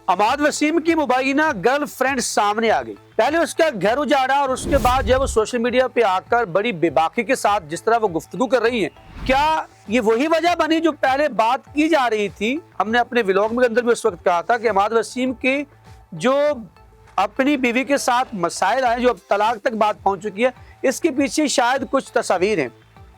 अमाद वसीम की मुबैना girl friend सामने आ गई। पहले उसका घर उजाड़ा और उसके बाद जब वो सोशल मीडिया पे आकर बड़ी बेबाकी के साथ जिस तरह वो गुफ्तगू कर रही हैं, क्या ये वही वजह बनी जो पहले बात की जा रही थी? हमने अपने व्लॉग में अंदर भी उस वक्त कहा था कि अमाद वसीम के जो अपनी बीवी के साथ मसाइल आए, जो अब तलाक तक बात पहुंच चुकी है, इसके पीछे शायद कुछ तस्वीर हैं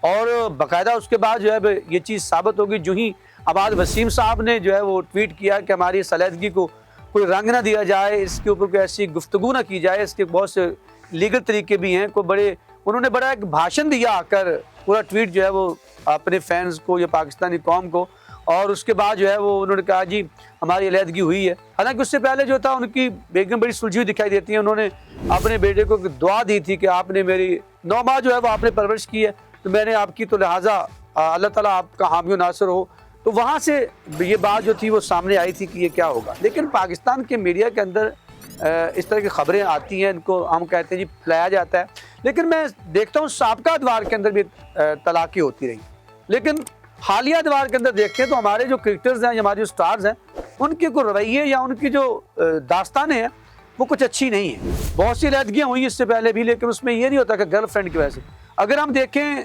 और बाकायदा उसके बाद जो है ये चीज़ साबित होगी। जो ही अमाद वसीम साहब ने जो है वो ट्वीट किया कि हमारी सलीदगी को कोई रंग ना दिया जाए, इसके ऊपर कोई ऐसी गुफ्तगू ना की जाए, इसके बहुत से लीगल तरीके भी हैं। उन्होंने बड़ा एक भाषण दिया आकर, पूरा ट्वीट जो है वो अपने फैंस को या पाकिस्तानी कौम को, और उसके बाद जो है वो उन्होंने कहा जी हमारी अलहदगी हुई है। हालांकि उससे पहले जो था उनकी बेगम बड़ी सुलझी हुई दिखाई देती है। उन्होंने अपने बेटे को दुआ दी थी कि आपने मेरी 9 माह जो है वो आपने परवरिश की है, तो मैंने आपकी, तो लिहाजा अल्लाह ताला आपका हामी और नासिर हो। तो वहाँ से ये बात जो थी वो सामने आई थी कि ये क्या होगा। लेकिन पाकिस्तान के मीडिया के अंदर इस तरह की खबरें आती हैं, इनको हम कहते हैं जी फैलाया जाता है। लेकिन मैं देखता हूँ साबका अदवार के अंदर भी तलाक़ी होती रही, लेकिन हालिया अदवार के अंदर देखते हैं तो हमारे जो क्रिकेटर्स हैं, हमारे जो स्टार्स हैं, उनके कोई रवैये या उनकी जो दास्तानें हैं वो कुछ अच्छी नहीं है। बहुत सी अलहदगियाँ हुई इससे पहले भी, लेकिन उसमें ये नहीं होता कि गर्ल फ्रेंड की वजह से। अगर हम देखें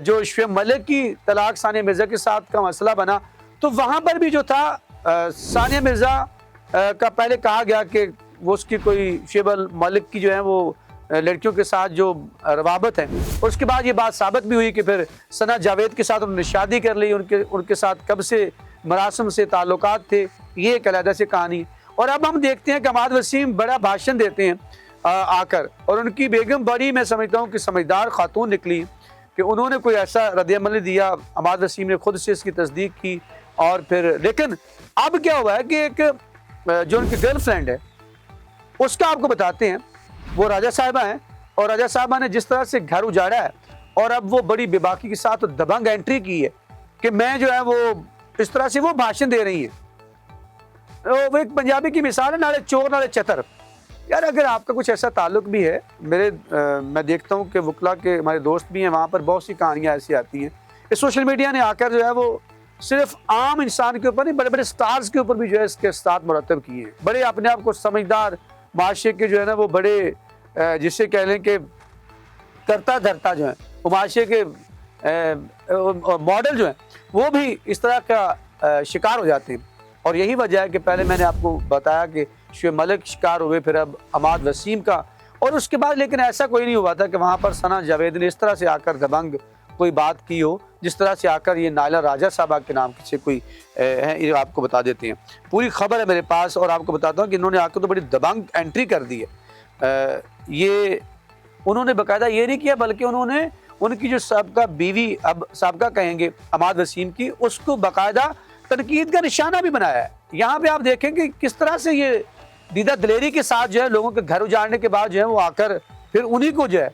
जो शुएब मलिक की तलाक सानिया मिर्ज़ा के साथ का मसला बना, तो वहाँ पर भी जो था सानिया मिर्ज़ा का पहले कहा गया कि वो उसकी कोई शुएब मलिक की जो है वो लड़कियों के साथ जो रवाबत है, उसके बाद ये बात साबित भी हुई कि फिर सना जावेद के साथ उन्होंने शादी कर ली। उनके साथ कब से मरासम से ताल्लुकात थे, ये एक अलग से कहानी। और अब हम देखते हैं कि अमाद वसीम बड़ा भाषण देते हैं आकर, और उनकी बेगम बड़ी, मैं समझता हूँ कि समझदार खातून निकली कि उन्होंने कोई ऐसा रद्द-ए-अमल नहीं दिया। अमाद वसीम ने खुद से इसकी तस्दीक की। और फिर लेकिन अब क्या हुआ है कि एक जो उनकी गर्ल फ्रेंड है उसका आपको बताते हैं, वो राजा साहिबा हैं, और राजा साहिबा ने जिस तरह से घर उजाड़ा है और अब वो बड़ी बेबाकी के साथ दबंग एंट्री की है कि मैं जो है वो इस तरह से वो भाषण दे रही हैं। वो एक पंजाबी की मिसाल है, नाले चोर नाले चतर। यार अगर आपका कुछ ऐसा ताल्लुक भी है, मैं देखता हूँ कि वकला के हमारे दोस्त भी हैं, वहाँ पर बहुत सी कहानियाँ ऐसी आती हैं। इस सोशल मीडिया ने आकर जो है वो सिर्फ आम इंसान के ऊपर नहीं, बड़े बड़े स्टार्स के ऊपर भी जो है इसके साथ मुरतब किए हैं। बड़े अपने आप को समझदार माशरे के जो है ना वो बड़े जिससे कह लें कि करता धरता जो है वो माशरे के मॉडल जो है वो भी इस तरह का शिकार हो जाते हैं। और यही वजह है कि पहले मैंने आपको बताया कि शुएब मलिक शिकार हुए, फिर अब अमाद वसीम का, और उसके बाद लेकिन ऐसा कोई नहीं हुआ था कि वहाँ पर सना जावेद ने इस तरह से आकर दबंग कोई बात की हो, जिस तरह से आकर ये नायला राजा साहबा के नाम से कोई है, ये आपको बता देते हैं। पूरी खबर है मेरे पास और आपको बताता हूँ कि इन्होंने आकर तो बड़ी दबंग एंट्री कर दी है। ये उन्होंने बाकायदा ये नहीं किया, बल्कि उन्होंने उनकी जो साबका बीवी, अब साबका कहेंगे अमाद वसीम की, उसको बाकायदा तनकीद का निशाना भी बनाया है। यहाँ पे आप देखें कि किस तरह से ये दीदा दलेरी के साथ जो है लोगों के घर उजाड़ने के बाद जो है वो आकर फिर उन्हीं को जो है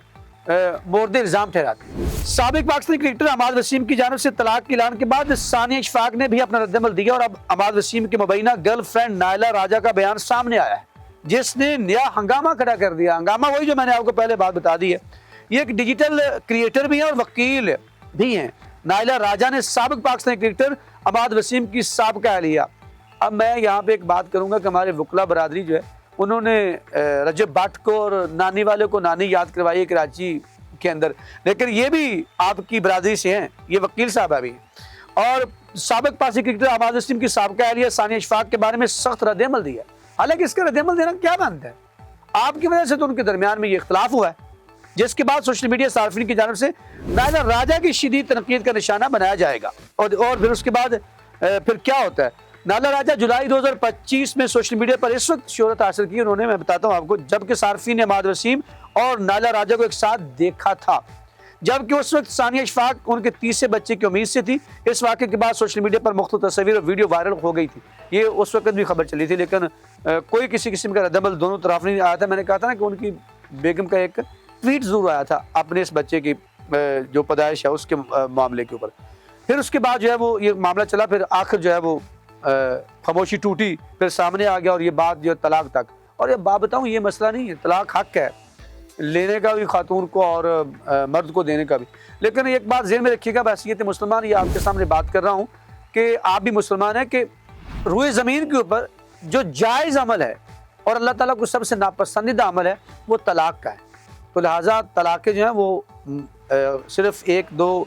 मोर्दे इल्ज़ाम ठहराते। साबिक पाकिस्तानी क्रिकेटर अमाद वसीम की जानिब से तलाक के ऐलान के बाद सानिया इशफाक ने भी अपना रद्द-ए-अमल दिया और अब अमाद वसीम की मुबैना गर्ल फ्रेंड नायला राजा का बयान सामने आया है, जिसने नया हंगामा खड़ा कर दिया। हंगामा वही जो मैंने आपको पहले बात बता दी है। ये एक डिजिटल क्रिएटर भी हैं और वकील भी हैं। नायला राजा ने साबिक पाकिस्तानी क्रिकेटर अमाद वसीम की साबका अहलिया। अब मैं यहाँ पे एक बात करूँगा कि हमारे वकला बरादरी जो है उन्होंने रजब भट्ट को और नानी वाले को नानी याद करवाई है कराची के अंदर, लेकिन ये भी आपकी बरादरी से हैं, ये वकील साहबा भी हैं। और साबिक पाकिस्तानी क्रिकेटर अमाद वसीम की साबका अहलिया सानिया इशफाक के बारे में सख्त रद्द-ए-अमल दिया। हालांकि इसका रद्द-ए-अमल देना क्या बनता है, आपकी वजह से तो उनके दरमियान में ये इख्तलाफ हुआ है, जिसके बाद सोशल मीडिया सार्फिन की जानिब से नायला राजा की शदीद तनकीद का निशाना बनाया जाएगा। और फिर उसके बाद फिर क्या होता है, नायला राजा जुलाई 2025 में सोशल मीडिया पर इस वक्त शोहरत हासिल की उन्होंने, मैं बताता हूँ आपको, जबकि सार्फिन ने अमाद वसीम और नायला राजा को एक साथ देखा था, जबकि उस वक्त सानिया इशफाक उनके तीसरे बच्चे की उम्मीद से थी। इस वाक़े के बाद सोशल मीडिया पर मुख्तलिफ तस्वीर और वीडियो वायरल हो गई थी। ये उस वक्त भी खबर चली थी, लेकिन कोई किसी किस्म का रद्द-ए-अमल दोनों तरफ नहीं आया था। मैंने कहा था ना कि उनकी बेगम का एक ट्वीट ज़रूर आया था अपने इस बच्चे की जो पैदाइश है उसके मामले के ऊपर। फिर उसके बाद जो है वो ये मामला चला, फिर आखिर जो है वो खामोशी टूटी, फिर सामने आ गया और ये बात जो तलाक तक। और ये बात बताऊँ, ये मसला नहीं है, तलाक हक है लेने का भी खातून को और मर्द को देने का भी। लेकिन एक बात ज़हन में रखिएगा, बहसीयत मुसलमान ये आपके सामने बात कर रहा हूँ कि आप भी मुसलमान हैं, कि रुए ज़मीन के ऊपर جو جائز عمل ہے اور اللہ تعالیٰ کو سب سے ناپسندیدہ عمل ہے وہ طلاق کا ہے. تو لہٰذا طلاقیں جو ہیں وہ صرف ایک دو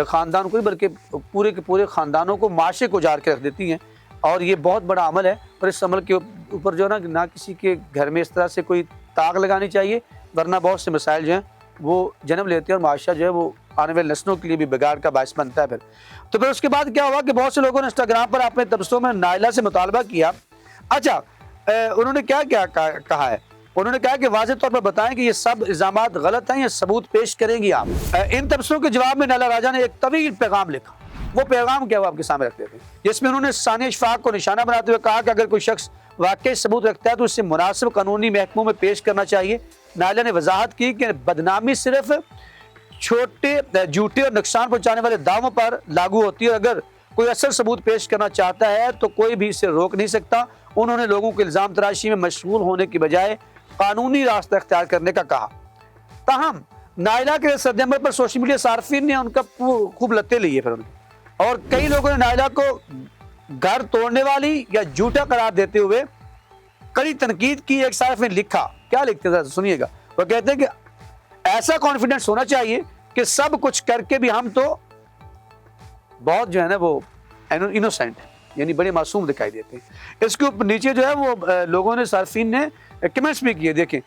خاندان کو نہیں بلکہ پورے کے پورے خاندانوں کو، معاشرے کو اجاڑ کے رکھ دیتی ہیں، اور یہ بہت بڑا عمل ہے. اور اس عمل کے اوپر جو ہے نہ کسی کے گھر میں اس طرح سے کوئی طاق لگانی چاہیے، ورنہ بہت سے مسائل جو ہیں وہ جنم لیتے ہیں اور معاشرہ جو ہے وہ آنے والے نسلوں کے لیے بھی بگاڑ کا باعث بنتا ہے. تو پھر اس کے بعد کیا ہوا کہ بہت سے لوگوں نے انسٹاگرام پر اپنے تبصروں میں نائلہ سے مطالبہ کیا. اچھا انہوں نے کیا کہا ہے؟ انہوں نے کہا کہ واضح طور پر بتائیں کہ یہ سب الزامات غلط ہیں، یہ ثبوت پیش کریں گی آپ. ان تبصروں کے جواب میں نائلہ راجہ نے ایک طویل پیغام لکھا. وہ پیغام کیا وہ آپ کے سامنے رکھتے تھے، جس میں انہوں نے ثانیہ اشفاق کو نشانہ بناتے ہوئے کہا کہ اگر کوئی شخص واقعی ثبوت رکھتا ہے تو اسے مناسب قانونی محکموں میں پیش کرنا چاہیے. نائلہ نے وضاحت کی کہ بدنامی صرف چھوٹے جھوٹے اور نقصان پہنچانے والے دعووں پر لاگو ہوتی ہے. اگر کوئی اصل ثبوت پیش کرنا چاہتا ہے تو کوئی بھی اسے روک نہیں سکتا. انہوں نے لوگوں کو الزام تراشی میں مشغول ہونے کی بجائے قانونی راستہ اختیار کرنے کا کہا. تاہم نائلہ کے رد عمل پر سوشل میڈیا صارفین نے ان کا خوب لتے لیے پھر اور کئی لوگوں نے نائلہ کو گھر توڑنے والی یا جھوٹا قرار دیتے ہوئے کڑی تنقید کی. ایک صارف نے لکھا، کیا لکھتے تھے سنیے گا. وہ کہتے ہیں کہ ایسا کانفیڈنس ہونا چاہیے کہ سب کچھ کر کے بھی ہم تو بہت جو ہے نا وہ انوسینٹ ہیں، یعنی بڑے معصوم دکھائی دیتے ہیں. اس کے اوپر نیچے جو ہے وہ لوگوں نے صارفین نے کمنٹس بھی کیے. دیکھیں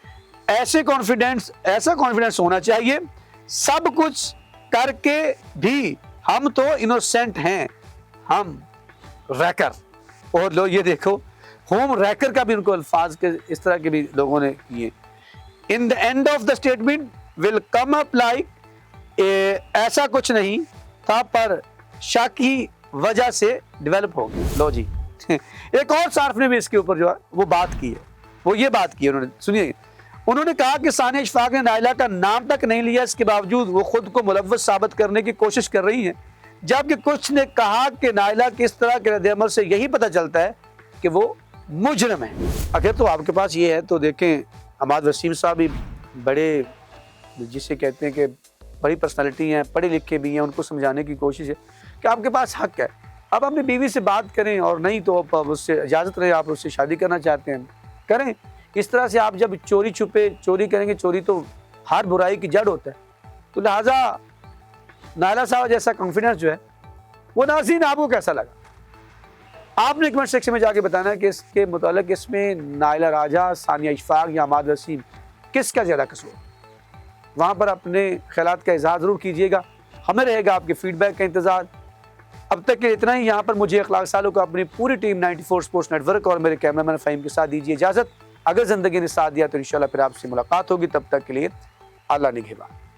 ایسا کانفیڈنس ہونا چاہیے، سب کچھ کر کے بھی ہم تو انوسینٹ ہیں، ہم ریکر. اور لوگ یہ دیکھو ہوم ریکر کا بھی ان کو الفاظ کے اس طرح کے بھی لوگوں نے کیے. In the end of the statement will come up like ایسا کچھ نہیں تھا پر شک کی وجہ سے ڈیولپ ہو گیا. لو جی ایک اور صارف نے بھی اس کے اوپر جو ہے وہ بات کی ہے. وہ یہ بات کی ہے، انہوں نے سنیے. انہوں نے کہا کہ ثانیہ اشفاق نے نائلہ کا نام تک نہیں لیا، اس کے باوجود وہ خود کو ملوث ثابت کرنے کی کوشش کر رہی ہیں. جبکہ کچھ نے کہا کہ نائلہ کے اس طرح کے رد عمل سے یہی پتہ چلتا ہے کہ وہ مجرم ہے. اگر تو آپ کے پاس یہ ہے تو دیکھیں حماد وسیم صاحب بھی بڑے جسے کہتے ہیں کہ بڑی پرسنالٹی ہیں، پڑھے لکھے بھی ہیں، ان کو سمجھانے کی کوشش ہے کہ آپ کے پاس حق ہے. اب اپنی بیوی سے بات کریں اور نہیں تو آپ اس سے اجازت رہے، آپ اس سے شادی کرنا چاہتے ہیں کریں. اس طرح سے آپ جب چوری چھپے چوری کریں گے، چوری تو ہر برائی کی جڑ ہوتا ہے. تو لہٰذا نائلہ صاحب جیسا کانفیڈنس جو ہے وہ ناظرین آپ کو کیسا لگا؟ آپ نے کمنٹ سیکشن میں جا کے بتانا کہ اس کے متعلق اس میں نائلہ راجہ، ثانیہ اشفاق یا حماد وسیم کس کا زیادہ قصور. وہاں پر اپنے خیالات کا اظہار ضرور کیجیے گا. ہمیں رہے گا آپ کے فیڈ بیک کا انتظار. اب تک کے اتنا ہی. یہاں پر مجھے اخلاق سالوں کو اپنی پوری ٹیم 94 اسپورٹس نیٹ ورک اور میرے کیمرہ مین فہیم کے ساتھ دیجیے اجازت. اگر زندگی نے ساتھ دیا تو انشاءاللہ پھر آپ سے ملاقات ہوگی. تب تک کے لیے اللہ نگہبان.